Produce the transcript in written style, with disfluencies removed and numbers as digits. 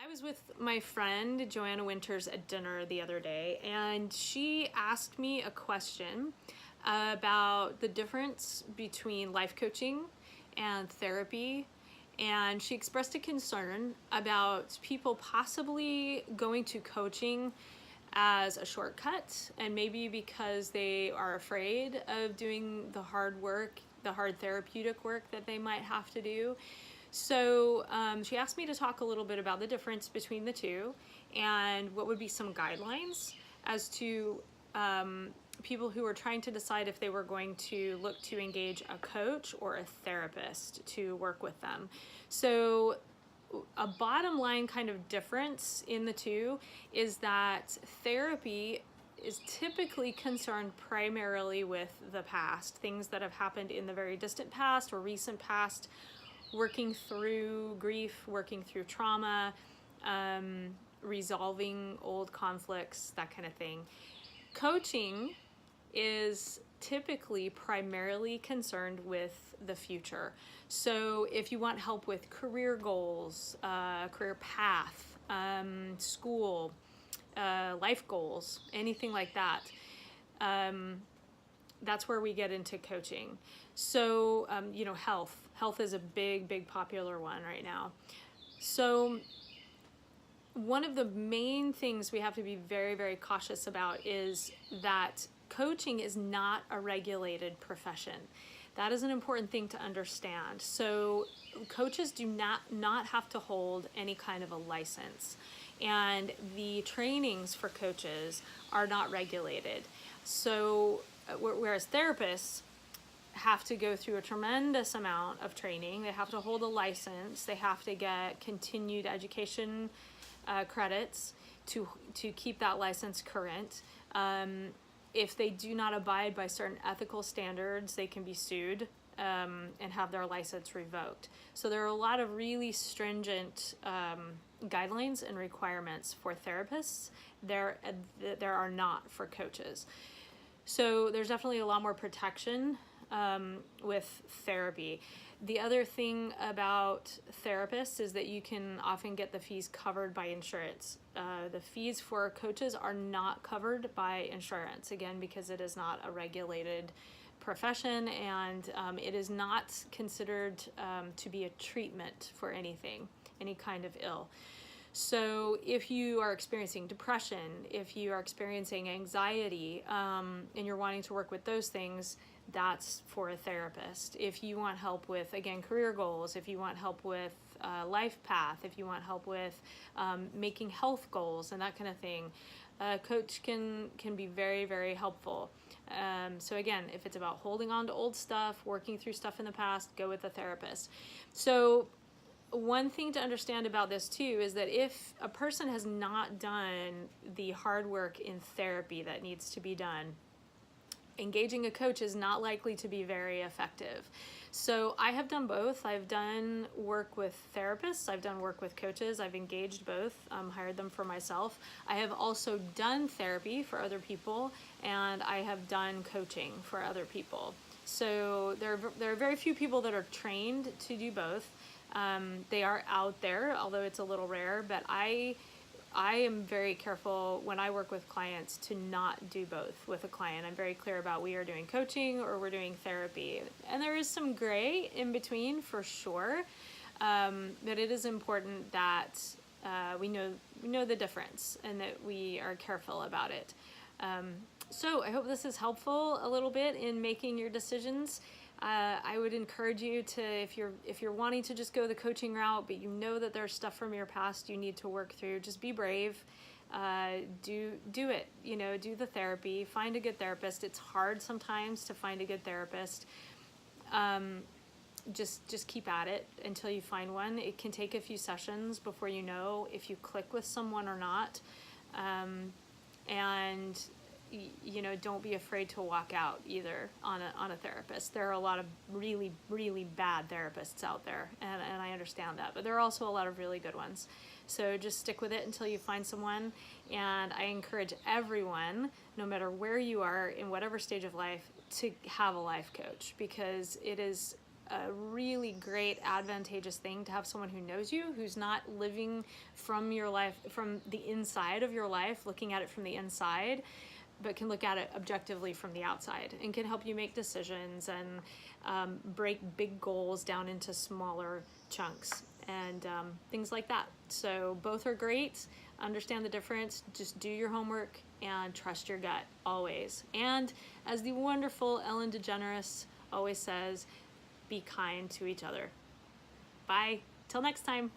I was with my friend Joanna Winters at dinner the other day, and she asked me a question about the difference between life coaching and therapy. And she expressed a concern about people possibly going to coaching as a shortcut, and maybe because they are afraid of doing the hard work, the hard therapeutic work that they might have to do. So she asked me to talk a little bit about the difference between the two and what would be some guidelines as to people who are trying to decide if they were going to look to engage a coach or a therapist to work with them. So a bottom line kind of difference in the two is that therapy is typically concerned primarily with the past, things that have happened in the very distant past or recent past, working through grief, working through trauma, resolving old conflicts, that kind of thing. Coaching is typically primarily concerned with the future. So if you want help with career goals, career path, school, life goals, anything like that, that's where we get into coaching. So, health is a big popular one right now. So one of the main things we have to be very cautious about is that coaching is not a regulated profession. That is an important thing to understand. So coaches do not have to hold any kind of a license, and the trainings for coaches are not regulated. So whereas therapists have to go through a tremendous amount of training, they have to hold a license, they have to get continued education credits to keep that license current. If they do not abide by certain ethical standards, they can be sued and have their license revoked. So there are a lot of really stringent guidelines and requirements for therapists. There are not for coaches. So there's definitely a lot more protection with therapy. The other thing about therapists is that you can often get the fees covered by insurance. The fees for coaches are not covered by insurance, again, because it is not a regulated profession, and it is not considered to be a treatment for anything, any kind of ill. So if you are experiencing depression, if you are experiencing anxiety, and you're wanting to work with those things, that's for a therapist. If you want help with, again, career goals, if you want help with life path, if you want help with making health goals and that kind of thing, a coach can be very helpful. So again, if it's about holding on to old stuff, working through stuff in the past, go with a therapist. So one thing to understand about this too is that if a person has not done the hard work in therapy that needs to be done, engaging a coach is not likely to be very effective. So I have done both. I've done work with therapists, I've done work with coaches, I've engaged both, hired them for myself. I have also done therapy for other people, and I have done coaching for other people. So there are very few people that are trained to do both. They are out there, although it's a little rare, but I am very careful when I work with clients to not do both with a client. I'm very clear about we are doing coaching or we're doing therapy. And there is some gray in between for sure, but it is important that we know the difference and that we are careful about it. So I hope this is helpful a little bit in making your decisions. I would encourage you to, if you're wanting to just go the coaching route, but you know that there's stuff from your past you need to work through, just be brave. Do it. Do the therapy. Find a good therapist. It's hard sometimes to find a good therapist. Just keep at it until you find one. It can take a few sessions before you know if you click with someone or not. And don't be afraid to walk out either on a therapist. There are a lot of really bad therapists out there, and I understand that, but there are also a lot of really good ones. So just stick with it until you find someone, and I encourage everyone, no matter where you are in whatever stage of life, to have a life coach, because it is a really great advantageous thing to have someone who knows you, who's not living from your life, from the inside of your life, looking at it from the inside, but can look at it objectively from the outside and can help you make decisions and break big goals down into smaller chunks and things like that. So both are great. Understand the difference. Just do your homework and trust your gut always. And as the wonderful Ellen DeGeneres always says, be kind to each other. Bye. Till next time.